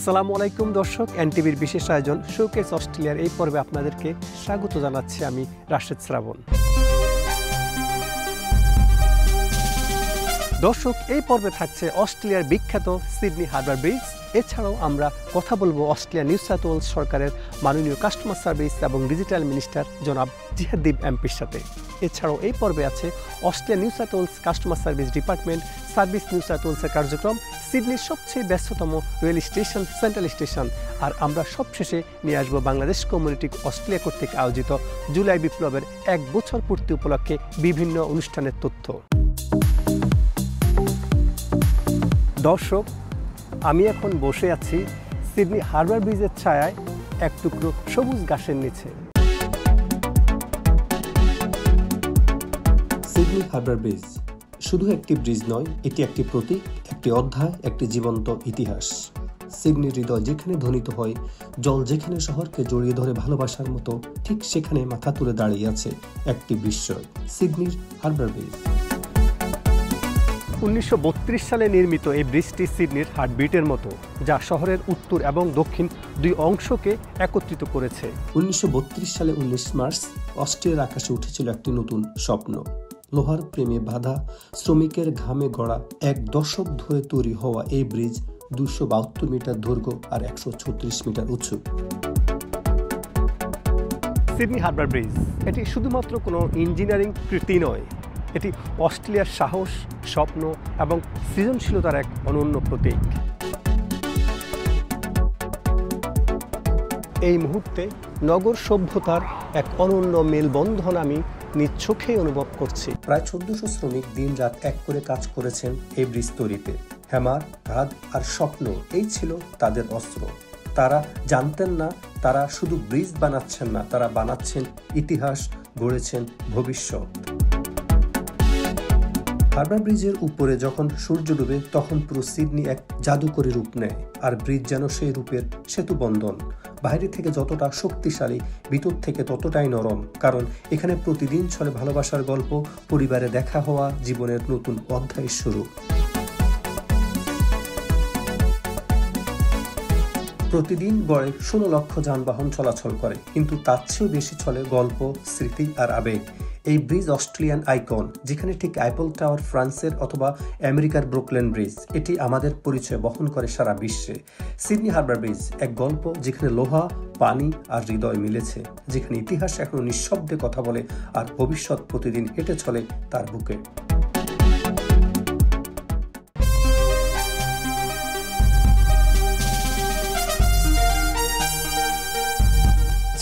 আসসালামু আলাইকুম দর্শক, এনটিভির বিশেষ আয়োজন শোকেস অস্ট্রেলিয়ার এই পর্বে আপনাদেরকে স্বাগত জানাচ্ছি আমি রাশেদ শ্রাবণ। দর্শক, এই পর্বে থাকছে অস্ট্রেলিয়ার বিখ্যাত সিডনি হারবার ব্রিজ। এছাড়াও আমরা কথা বলবো অস্ট্রেলিয়া নিউ সাউথ ওয়েলস সরকারের মাননীয় কাস্টমার সার্ভিস এবং ডিজিটাল মিনিস্টার জনাব জিহাদ্দিব এমপির সাথে। এছাড়াও এই পর্বে আছে Australia New South Wales customer service department service New South ওয়েলসের কার্যক্রম, সিডনির সবচেয়ে ব্যস্ততম রেল স্টেশন সেন্ট্রাল স্টেশন, আর আমরা সবশেষে নিয়ে আসবো বাংলাদেশ কমিউনিটি অস্ট্রেলিয়া কর্তৃক আয়োজিত জুলাই বিপ্লবের 1 বছর পূর্তি উপলক্ষে বিভিন্ন অনুষ্ঠানের তথ্য। দর্শক, আমি এখন বসে আছি সিডনি হারবার ব্রিজের ছায়ায় এক টুকরো সবুজ ঘাসের নিচে। সিডনি হারবার ব্রিজ শুধু একটি ব্রিজ নয়, এটি একটি প্রতীক, একটি অধ্যায়, একটি জীবন্ত ইতিহাস। সিডনির হৃদয় যেখানে ধ্বনিত হয়, জল যেখানে শহরকে জড়িয়ে ধরে ভালোবাসার মতো, ঠিক সেখানে মাথা তুলে দাঁড়িয়ে আছে একটি বিস্ময়, সিডনির হারবার ব্রিজ। 1932 সালে নির্মিত এই ব্রিজটি সিডনির হার্টবিটের মতো, যা শহরের উত্তর এবং দক্ষিণ দুই অংশকে একত্রিত করেছে। 1932 সালে 19 মার্চ অস্ট্রেলিয়ার আকাশে উঠেছিল একটি নতুন স্বপ্ন। লোহার প্রেমে বাঁধা, শ্রমিকের ঘামে গড়া, 1 দশক ধরে তৈরি হওয়া এই ব্রিজ 272 মিটার দৈর্ঘ্য আর 136 মিটার উঁচু। সিডনি হারবার ব্রিজ এটি শুধুমাত্র কোনো ইঞ্জিনিয়ারিং কৃতি নয়, এটি অস্ট্রেলিয়ার সাহস, স্বপ্ন এবং সৃজনশীলতার এক অনন্য প্রতীক। এই মুহূর্তে নগর সভ্যতার এক অনন্য মেলবন্ধন আমি নিজ চোখে অনুভব করছি। প্রায় 1400 শ্রমিক দিন রাত এক করে কাজ করেছেন এই ব্রিজ তৈরিতে। হ্যামার, কাঁধ আর স্বপ্ন, এই ছিল তাদের অস্ত্র। তারা জানতেন না তারা শুধু ব্রিজ বানাচ্ছেন না, তারা বানাচ্ছেন ইতিহাস, গড়েছেন ভবিষ্যৎ। হারবার ব্রিজের উপরে যখন সূর্য ডুবে, তখন পুরো সিডনি এক জাদুকরী রূপ নেয়, আর ব্রিজ যেন সেই রূপের সেতু বন্ধন। বাইরে থেকে যতটা শক্তিশালী, ভিতর থেকে ততটাই নরম, কারণ এখানে প্রতিদিন চলে ভালোবাসার গল্প, পরিবারে দেখা হওয়া, জীবনের নতুন অধ্যায়ের শুরু। প্রতিদিন গড়ে 16 লক্ষ যানবাহন চলাচল করে, কিন্তু তার চেয়েও বেশি চলে গল্প, স্মৃতি আর আবেগ। এই ব্রিজ অস্ট্রেলিয়ান আইকন, যেখানে ঠিক আইফেল টাওয়ার ফ্রান্সের অথবা আমেরিকার ব্রুকলেন ব্রিজ, এটি আমাদের পরিচয় বহন করে সারা বিশ্বে। সিডনি হারবার ব্রিজ এক গল্প, যেখানে লোহা, পানি আর হৃদয় মিলেছে, যেখানে ইতিহাস এখনো নিঃশব্দে কথা বলে আর ভবিষ্যৎ প্রতিদিন হেঁটে চলে তার বুকে।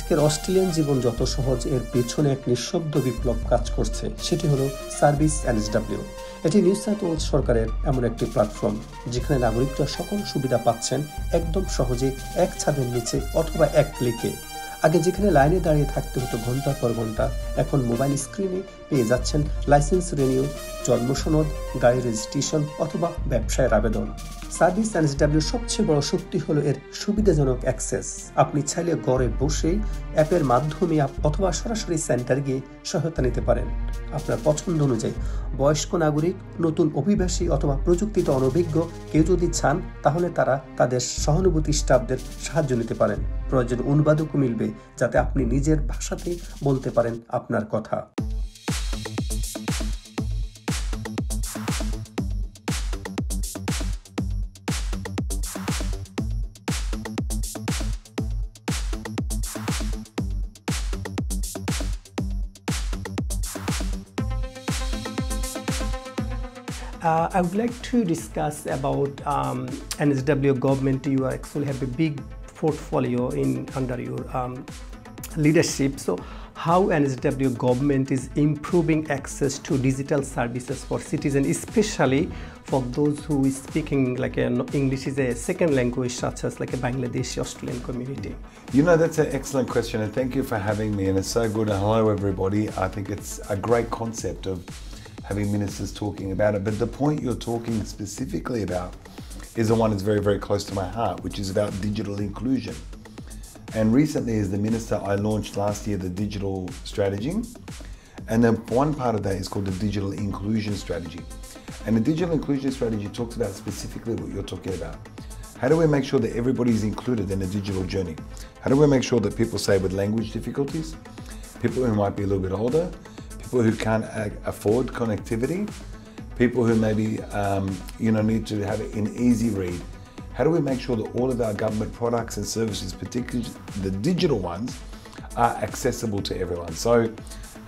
আজকের অস্ট্রেলিয়ান জীবন যত সহজ, এর পেছনে এক নিঃশব্দ বিপ্লব কাজ করছে, সেটি হলো সার্ভিস NSW। এটি নিউ সাউথ ওয়েলস সরকারের এমন একটি প্ল্যাটফর্ম, যেখানে নাগরিকরা সকল সুবিধা পাচ্ছেন একদম সহজে, এক ছাদের নিচে অথবা এক ক্লিকে। আগে যেখানে লাইনে দাঁড়িয়ে থাকতে হতো ঘন্টার পর ঘন্টা, এখন মোবাইল স্ক্রিনে পেয়ে যাচ্ছেন লাইসেন্স রিনিউ, জন্ম সনদ, গাড়ি রেজিস্ট্রেশন অথবা ব্যবসায়ের আবেদন। সার্ভিস NSW সবচেয়ে বড় শক্তি হলো এর সুবিধাজনক অ্যাক্সেস। আপনি চাইলে ঘরে বসেই অ্যাপের মাধ্যমে অথবা সরাসরি সেন্টার গিয়ে সহায়তা নিতে পারেন আপনার পছন্দ অনুযায়ী। বয়স্ক নাগরিক, নতুন অভিবাসী অথবা প্রযুক্তিতে অনভিজ্ঞ কেউ যদি চান, তাহলে তারা তাদের সহানুভূতি স্টাফদের সাহায্য নিতে পারেন। প্রয়োজন অনুবাদকও মিলবে, যাতে আপনি নিজের ভাষাতে বলতে পারেন আপনার কথা। I would like to discuss about NSW government. You actually have a big portfolio under your leadership. So how NSW government is improving access to digital services for citizens, especially for those who is speaking like English is a second language, such as like a Bangladeshi Australian community? You know, that's an excellent question, and thank you for having me, and it's so good. Hello everybody. I think it's a great concept of having ministers talking about it, but the point you're talking specifically about is the one that's very, very close to my heart, which is about digital inclusion. And recently, as the minister, I launched last year the digital strategy, and then one part of that is called the digital inclusion strategy. And the digital inclusion strategy talks about specifically what you're talking about. How do we make sure that everybody's included in a digital journey? How do we make sure that people, say, with language difficulties, people who might be a little bit older, people who can't afford connectivity, people who maybe need to have it in easy read, how do we make sure that all of our government products and services, particularly the digital ones, are accessible to everyone? So,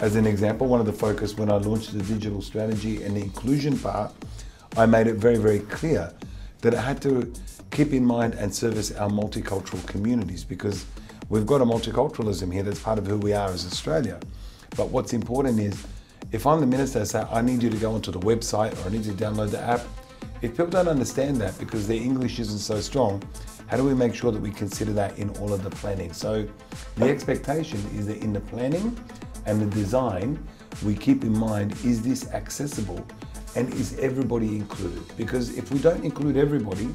as an example, one of the focus when I launched the digital strategy and the inclusion part, I made it very, very clear that it had to keep in mind and service our multicultural communities, because we've got a multiculturalism here that's part of who we are as Australia. But what's important is, if I'm the minister, I say, I need you to go onto the website or I need you to download the app. If people don't understand that because their English isn't so strong, how do we make sure that we consider that in all of the planning? So the expectation is that in the planning and the design, we keep in mind, is this accessible and is everybody included? Because if we don't include everybody,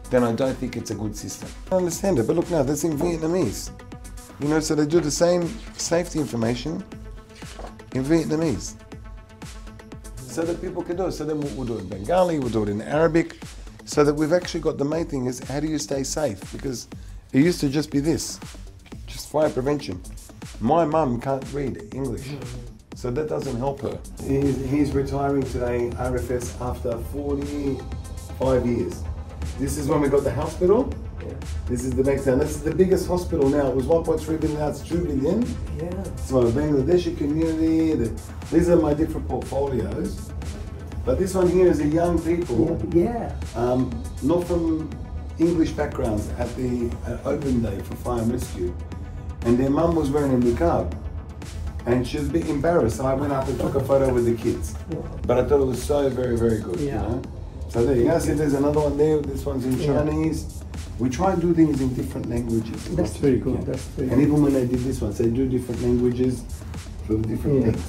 then I don't think it's a good system. I understand it, but look now, that's in Vietnamese. So they do the same safety information in Vietnamese, so that people can do it. So then we'll do it in Bengali, we'll do it in Arabic, so that we've actually got the main thing is, how do you stay safe? Because it used to just be this, just fire prevention. My mum can't read English, so that doesn't help her. He's retiring today, RFS, after 45 years. This is when we got the hospital. Yeah. This is the next town. This is the biggest hospital now. It was 1.3 billion, now it's 2 billion. Yeah. So the Bangladeshi community, these are my different portfolios. But this one here is a young people. Yeah. Not from English backgrounds at the open day for fire and rescue. And their mum was wearing a niqab. And she was a bit embarrassed. So I went up and took a photo with the kids. Yeah. But I thought it was so very, very good. Yeah. So there you go. See, there's another one there. This one's in Chinese. We try and do things in different languages. That's very good. That's very and even when they did this one, they do different languages for the different things.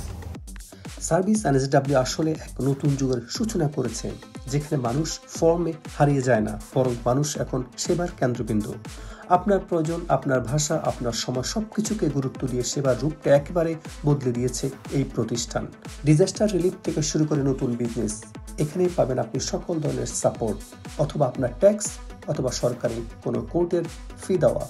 Service NSW আসলে এক নতুন যুগের সূচনা করেছে, যেখানে মানুষ ফর্মে হারিয়ে যায় না, বরং মানুষ এখন সেবার কেন্দ্রবিন্দু। আপনার প্রয়োজন, আপনার ভাষা, আপনার সময় সবকিছুকে গুরুত্ব দিয়ে সেবার রূপটা একেবারে বদলে দিয়েছে এই প্রতিষ্ঠান। ডিজাস্টার রিলিফ থেকে শুরু করে নতুন বিজনেস, এখানেই পাবেন আপনি সকল ধরনের সাপোর্ট, অথবা আপনার ট্যাক্স অথবা সরকারি কোনো কোর্টের ফি দেওয়া।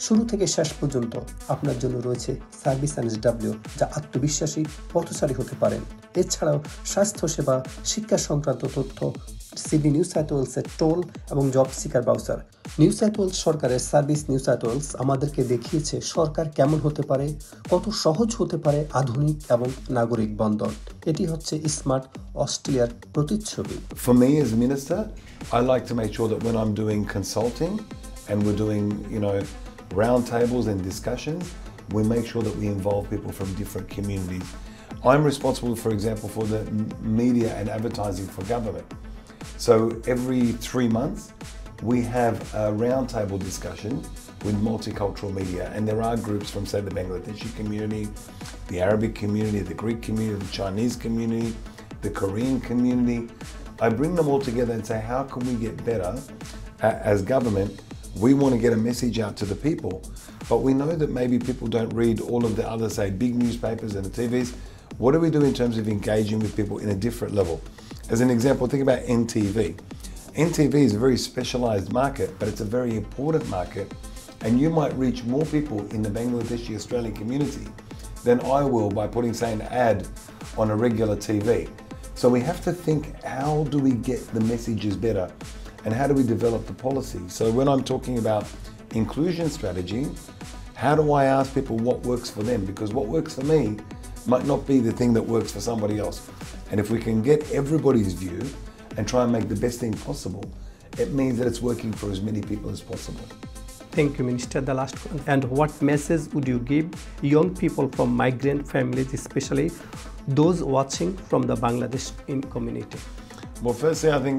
শুরু থেকে শেষ পর্যন্ত আপনার জন্য রয়েছে সার্ভিস এনএসডব্লিউ, যা আত্মবিশ্বাসী পথচারী হতে পারেন। এছাড়াও স্বাস্থ্যসেবা, শিক্ষা সংক্রান্ত তথ্য, সিডনি নিউ সাউথ ওয়েলসের টোল এবং job seeker voucher. New South Wales সরকারের সার্ভিস নিউ সাউথ ওয়েলস আমাদেরকে দেখিয়েছে সরকার কেমন হতে পারে, কত সহজ হতে পারে আধুনিক এবং নাগরিক বন্ধন। এটি হচ্ছে স্মার্ট অস্ট্রেলিয়ার প্রতিচ্ছবি। For me as minister, I like to make sure that when I'm doing consulting and we're doing, roundtables and discussions, we make sure that we involve people from different communities. I'm responsible, for example, for the media and advertising for government. So every 3 months, we have a roundtable discussion with multicultural media, and there are groups from, say, the Bangladeshi community, the Arabic community, the Greek community, the Chinese community, the Korean community. I bring them all together and say, how can we get better as government? We want to get a message out to the people, but we know that maybe people don't read all of the other, say, big newspapers and the TVs. What do we do in terms of engaging with people in a different level? As an example, think about NTV. NTV is a very specialized market, but it's a very important market, and you might reach more people in the Bangladeshi Australian community than I will by putting, say, an ad on a regular TV. So we have to think, how do we get the messages better? And how do we develop the policy? So when I'm talking about inclusion strategy, how do I ask people what works for them? Because what works for me might not be the thing that works for somebody else. And if we can get everybody's view and try and make the best thing possible, it means that it's working for as many people as possible. Thank you, Minister. The last one. And what message would you give young people from migrant families, especially those watching from the Bangladesh community? Well, firstly, I think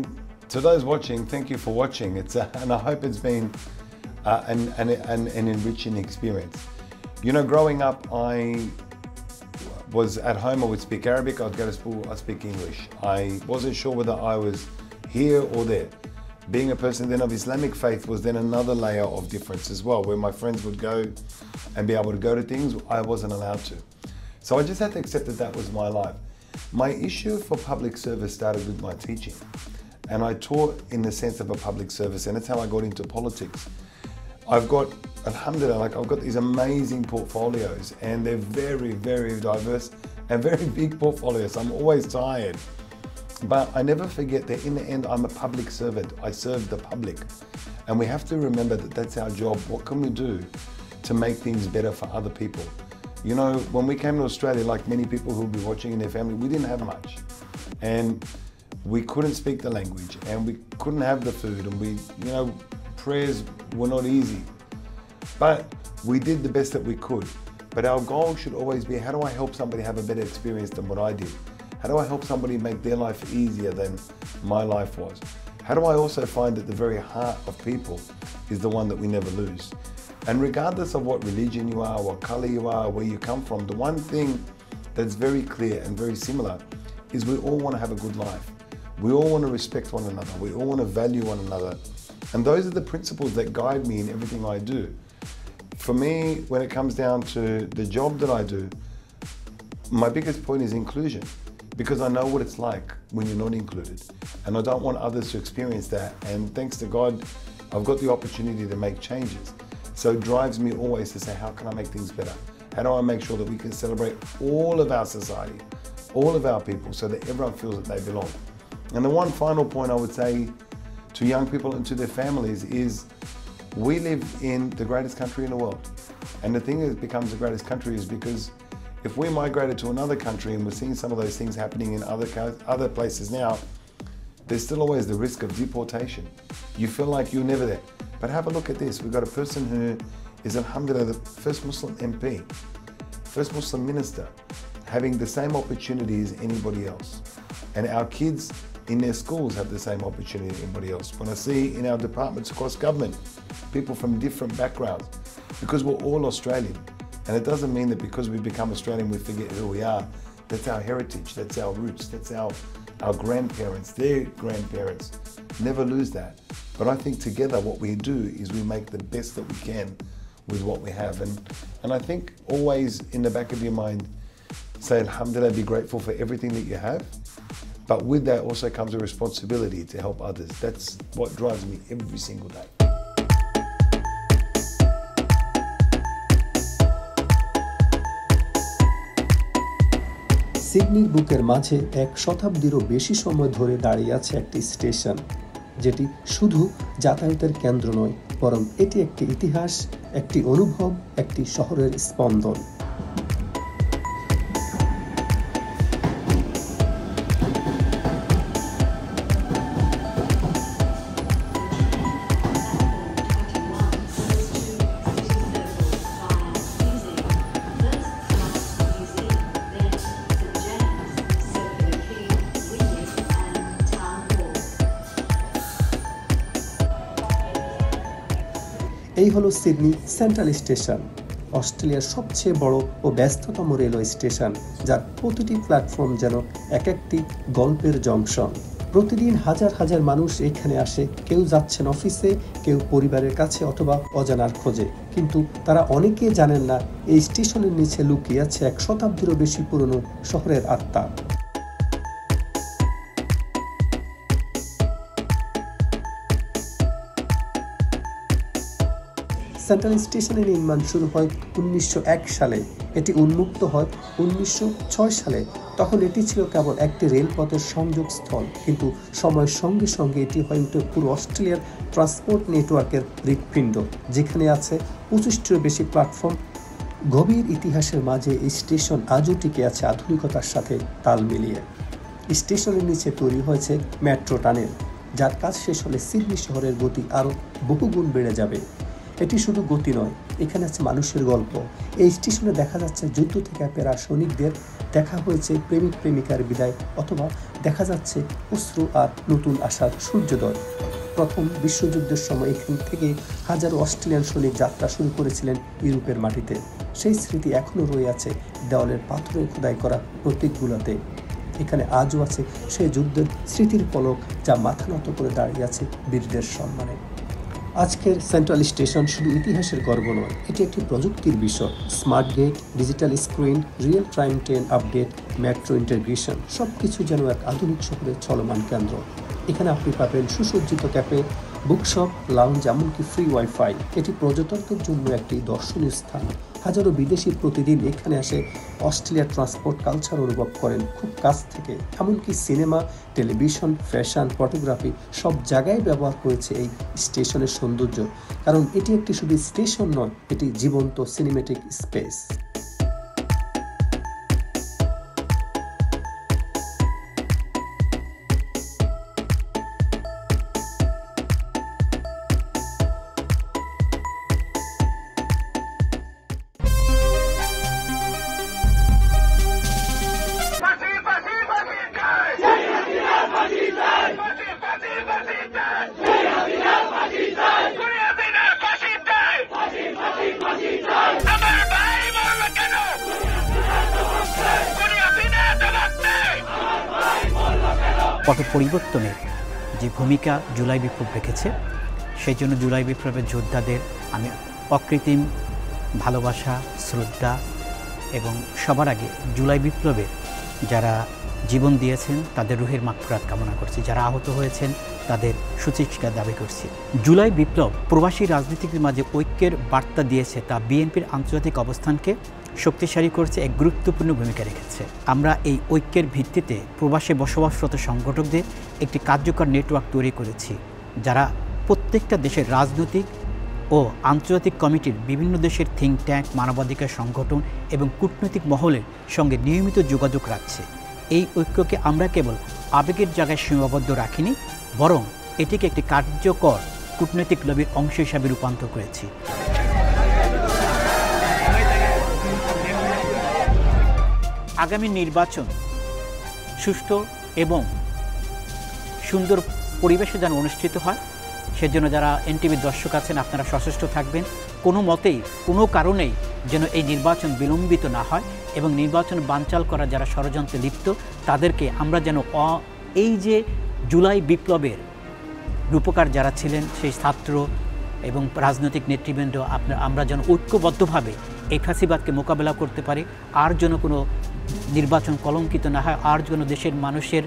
to those watching, thank you for watching. And I hope it's been an enriching experience. Growing up, I was at home, I would speak Arabic, I'd go to school, I'd speak English. I wasn't sure whether I was here or there. Being a person then of Islamic faith was then another layer of difference as well, where my friends would go and be able to go to things I wasn't allowed to. So I just had to accept that that was my life. My issue for public service started with my teaching. and I taught in the sense of a public service, and that's how I got into politics. I've got, alhamdulillah, I've got these amazing portfolios, and they're very, very diverse and very big portfolios. I'm always tired. But I never forget that in the end, I'm a public servant. I serve the public. And we have to remember that that's our job. What can we do to make things better for other people? You know, when we came to Australia, like many people who will be watching in their family, we didn't have much. And we couldn't speak the language, and we couldn't have the food, and prayers were not easy. But we did the best that we could. But our goal should always be, how do I help somebody have a better experience than what I did? How do I help somebody make their life easier than my life was? How do I also find that the very heart of people is the one that we never lose? And regardless of what religion you are, what color you are, where you come from, the one thing that's very clear and very similar is we all want to have a good life. We all want to respect one another. We all want to value one another. And those are the principles that guide me in everything I do. For me, when it comes down to the job that I do, my biggest point is inclusion, because I know what it's like when you're not included, and I don't want others to experience that. And thanks to God, I've got the opportunity to make changes. So it drives me always to say, how can I make things better? How do I make sure that we can celebrate all of our society, all of our people, so that everyone feels that they belong? And the one final point I would say to young people and to their families is, we live in the greatest country in the world. And the thing that becomes the greatest country is because if we migrated to another country, and we're seeing some of those things happening in other places now, there's still always the risk of deportation. You feel like you're never there. But have a look at this. We've got a person who is, alhamdulillah, the first Muslim MP, first Muslim minister, having the same opportunity as anybody else. And our kids in their schools have the same opportunity as anybody else. When I see in our departments across government, people from different backgrounds, because we're all Australian. And it doesn't mean that because we become Australian, we forget who we are. That's our heritage, that's our roots, that's our grandparents, their grandparents. Never lose that. But I think together what we do is we make the best that we can with what we have. And I think always in the back of your mind, say alhamdulillah, be grateful for everything that you have. But with that also comes a responsibility to help others. That's what drives me every single day. সিডনির বুকের মাঝে এক শতাব্দীরও বেশি সময় ধরে দাঁড়িয়ে আছে একটি station, যেটি শুধু যাতায়াতের কেন্দ্র নয়, বরং এটি একটি ইতিহাস, একটি অনুভব, একটি শহরের স্পন্দন। এই হলো সিডনি সেন্ট্রাল স্টেশন, অস্ট্রেলিয়ার সবচেয়ে বড় ও ব্যস্ততম রেলওয়ে স্টেশন, যার প্রতিটি প্ল্যাটফর্ম যেন এক একটি গল্পের জংশন। প্রতিদিন হাজার হাজার মানুষ এখানে আসে, কেউ যাচ্ছেন অফিসে, কেউ পরিবারের কাছে অথবা অজানার খোঁজে। কিন্তু তারা অনেকে জানেন না এই স্টেশনের নিচে লুকিয়ে আছে এক শতাব্দীরও বেশি পুরনো শহরের আত্মা। সেন্ট্রাল স্টেশনের নির্মাণ শুরু হয় 1901 সালে। এটি উন্মুক্ত হয় 1906 সালে। তখন এটি ছিল কেবল একটি রেলপথের সংযোগস্থল, কিন্তু সময়ের সঙ্গে সঙ্গে এটি হয়ে ওঠে পুরো অস্ট্রেলিয়ার ট্রান্সপোর্ট নেটওয়ার্কের হৃৎপিণ্ড, যেখানে আছে 25টিরও বেশি প্ল্যাটফর্ম। গভীর ইতিহাসের মাঝে এই স্টেশন আজও টিকে আছে আধুনিকতার সাথে তাল মিলিয়ে। স্টেশনের নিচে তৈরি হয়েছে মেট্রো টানেল, যার কাজ শেষ হলে সিডনি শহরের গতি আরও বহুগুণ বেড়ে যাবে। এটি শুধু গতি নয়, এখানে আছে মানুষের গল্প। এই স্টেশনে দেখা যাচ্ছে যুদ্ধ থেকে ফেরা সৈনিকদের, দেখা হয়েছে প্রেমিক প্রেমিকার বিদায়, অথবা দেখা যাচ্ছে অশ্রু আর নতুন আশার সূর্যোদয়। প্রথম বিশ্বযুদ্ধের সময় এখান থেকে হাজারো অস্ট্রেলিয়ান সৈনিক যাত্রা শুরু করেছিলেন ইউরোপের মাটিতে। সেই স্মৃতি এখনও রয়ে আছে দেওয়ালের পাথরে খোদাই করা প্রতীকগুলোতে। এখানে আজও আছে সেই যুদ্ধের স্মৃতির পলক, যা মাথা নত করে দাঁড়িয়ে আছে বীরদের সম্মানে। আজকের সেন্ট্রাল স্টেশন শুধু ইতিহাসের গর্ব নয়, এটি একটি প্রযুক্তির বিষয়। Smart gate, digital screen, real time train update, metro integration, সব কিছু যেন এক আধুনিক শহরের চলমান কেন্দ্র। এখানে আপনি পাবেন সুসজ্জিত ক্যাফে, বুকশপ, লাউঞ্জ, এমনকি ফ্রি ওয়াইফাই। এটি পর্যটকদের জন্য একটি দর্শনীয় স্থান। হাজারো বিদেশি প্রতিদিন এখানে আসে অস্ট্রেলিয়ার ট্রান্সপোর্ট কালচার অনুভব করেন খুব কাছ থেকে। এমনকি সিনেমা, টেলিভিশন, ফ্যাশন, ফটোগ্রাফি সব জায়গায় ব্যবহার করেছে এই স্টেশনের সৌন্দর্য, কারণ এটি একটি শুধু স্টেশন নয়, এটি জীবন্ত সিনেমেটিক স্পেস। পট পরিবর্তনের যে ভূমিকা জুলাই বিপ্লব রেখেছে, সেই জন্য জুলাই বিপ্লবের যোদ্ধাদের আমি অকৃত্রিম ভালোবাসা, শ্রদ্ধা এবং সবার আগে জুলাই বিপ্লবের যারা জীবন দিয়েছেন তাদের রুহের মাগফিরাত কামনা করছি, যারা আহত হয়েছেন তাদের সুচিকিৎসা দাবি করছি। জুলাই বিপ্লব প্রবাসী রাজনীতির মাঝে ঐক্যের বার্তা দিয়েছে, তা বিএনপির আন্তর্জাতিক অবস্থানকে শক্তিশালী করছে, এক গুরুত্বপূর্ণ ভূমিকা রেখেছে। আমরা এই ঐক্যের ভিত্তিতে প্রবাসে বসবাসরত সংগঠকদের একটি কার্যকর নেটওয়ার্ক তৈরি করেছি, যারা প্রত্যেকটা দেশের রাজনৈতিক ও আন্তর্জাতিক কমিটির, বিভিন্ন দেশের থিঙ্ক ট্যাঙ্ক, মানবাধিকার সংগঠন এবং কূটনৈতিক মহলের সঙ্গে নিয়মিত যোগাযোগ রাখছে। এই ঐক্যকে আমরা কেবল আবেগের জায়গায় সীমাবদ্ধ রাখিনি, বরং এটিকে একটি কার্যকর কূটনৈতিক লবির অংশ হিসাবে রূপান্তর করেছি। আগামী নির্বাচন সুষ্ঠু এবং সুন্দর পরিবেশে যেন অনুষ্ঠিত হয়, সেজন্য যারা এনটিভির দর্শক আছেন আপনারা সচেষ্ট থাকবেন। কোনো মতেই, কোনো কারণেই যেন এই নির্বাচন বিলম্বিত না হয় এবং নির্বাচন বানচাল করা যারা ষড়যন্ত্রে লিপ্ত তাদেরকে আমরা যেন এই যে জুলাই বিপ্লবের রূপকার যারা ছিলেন, সেই ছাত্র এবং রাজনৈতিক নেতৃবৃন্দ, আমরা যেন ঐক্যবদ্ধভাবে এই ফ্যাসিবাদকে মোকাবেলা করতে পারি, আর যেন কোনো নির্বাচন কলঙ্কিত না হয়, আর যেন দেশের মানুষের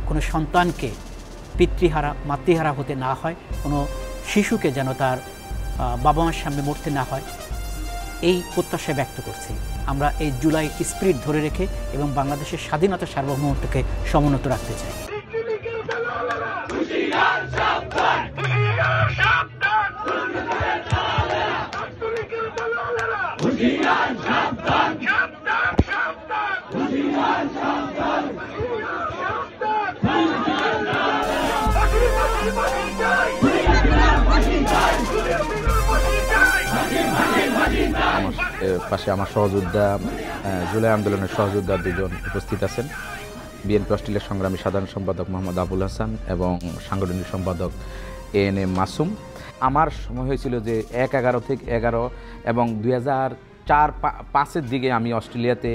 কোনো সন্তানকে পিতৃহারা, মাতৃহারা হতে না হয়, কোনো শিশুকে যেন তার বাবা মার সামনে মরতে না হয়, এই প্রত্যাশা ব্যক্ত করছি। আমরা এই জুলাই স্পিরিট ধরে রেখে এবং বাংলাদেশের স্বাধীনতা সার্বভৌমত্বকে সমুন্নত রাখতে চাই। পাশে আমার সহযোদ্ধা, জুলাই আন্দোলনের সহযোদ্ধা দুজন উপস্থিত আছেন, বিএনপি অস্ট্রেলিয়ার সংগ্রামী সাধারণ সম্পাদক মোহাম্মদ আবুল হাসান এবং সাংগঠনিক সম্পাদক ANM মাসুম। আমার সময় হয়েছিল যে 11 থেকে 11 এবং 2004-05 দিকে আমি অস্ট্রেলিয়াতে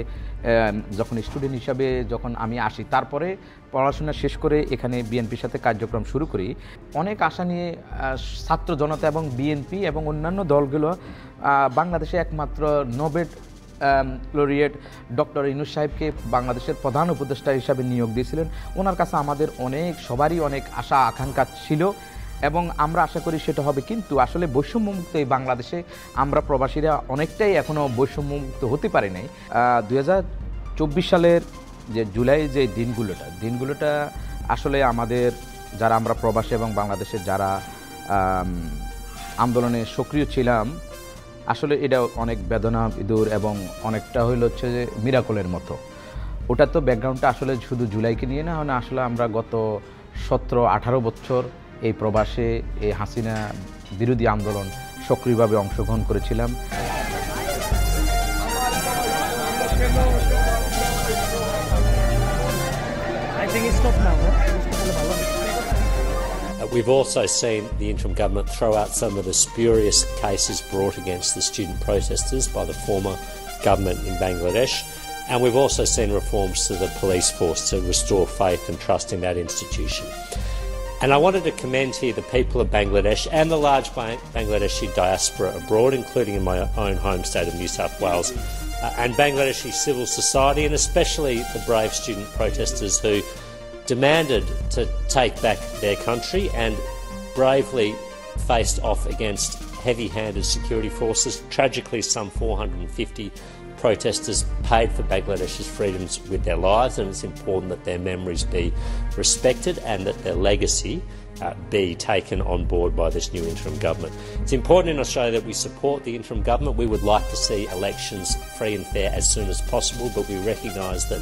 যখন স্টুডেন্ট হিসাবে যখন আমি আসি, তারপরে পড়াশোনা শেষ করে এখানে বিএনপির সাথে কার্যক্রম শুরু করি। অনেক আশা নিয়ে ছাত্র জনতা এবং বিএনপি এবং অন্যান্য দলগুলো বাংলাদেশে একমাত্র নোবেল লরিয়েট ডক্টর ইউনূস সাহেবকে বাংলাদেশের প্রধান উপদেষ্টা হিসাবে নিয়োগ দিয়েছিলেন। ওনার কাছে আমাদের সবারই অনেক আশা আকাঙ্ক্ষা ছিল এবং আমরা আশা করি সেটা হবে। কিন্তু আসলে বৈষম্যমুক্ত এই বাংলাদেশে আমরা প্রবাসীরা অনেকটাই এখনও বৈষম্যমুক্ত হতে পারি নাই। 2024 সালের যে জুলাই যে দিনগুলোটা আসলে আমাদের যারা আমরা প্রবাসী এবং বাংলাদেশের যারা আন্দোলনে সক্রিয় ছিলাম, আসলে এটা অনেক বেদনা বিদুর এবং অনেকটা হচ্ছে যে মিরাকলের মতো। ওটা তো ব্যাকগ্রাউন্ডটা আসলে শুধু জুলাইকে নিয়ে না, আসলে আমরা গত 17-18 বছর এই প্রবাসে এই হাসিনা বিরোধী আন্দোলন সক্রিয়ভাবে অংশগ্রহণ করেছিলাম। We've also seen the interim government throw out some of the spurious cases brought against the student protesters by the former government in Bangladesh, and we've also seen reforms to the police force to restore faith and trust in that institution. And I wanted to commend here the people of Bangladesh and the large Bangladeshi diaspora abroad, including in my own home state of New South Wales, and Bangladeshi civil society, and especially the brave student protesters who demanded to take back their country and bravely faced off against heavy-handed security forces. Tragically, some 450 protesters paid for Bangladesh's freedoms with their lives, and it's important that their memories be respected and that their legacy be taken on board by this new interim government. It's important in Australia that we support the interim government. We would like to see elections free and fair as soon as possible, but we recognise that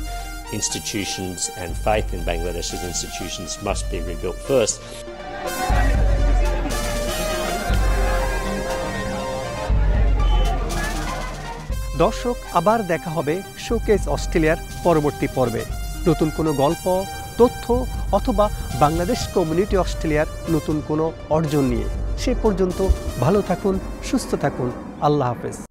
institutions and faith in Bangladesh's institutions must be rebuilt first. দর্শক, আবার দেখা হবে showcase অস্ট্রেলিয়ার পরবর্তী পর্বে নতুন কোনো গল্প, তথ্য অথবা বাংলাদেশ কমিউনিটি অস্ট্রেলিয়ার নতুন কোনো অর্জন নিয়ে। সে পর্যন্ত ভালো থাকুন, সুস্থ থাকুন। আল্লাহ হাফেজ।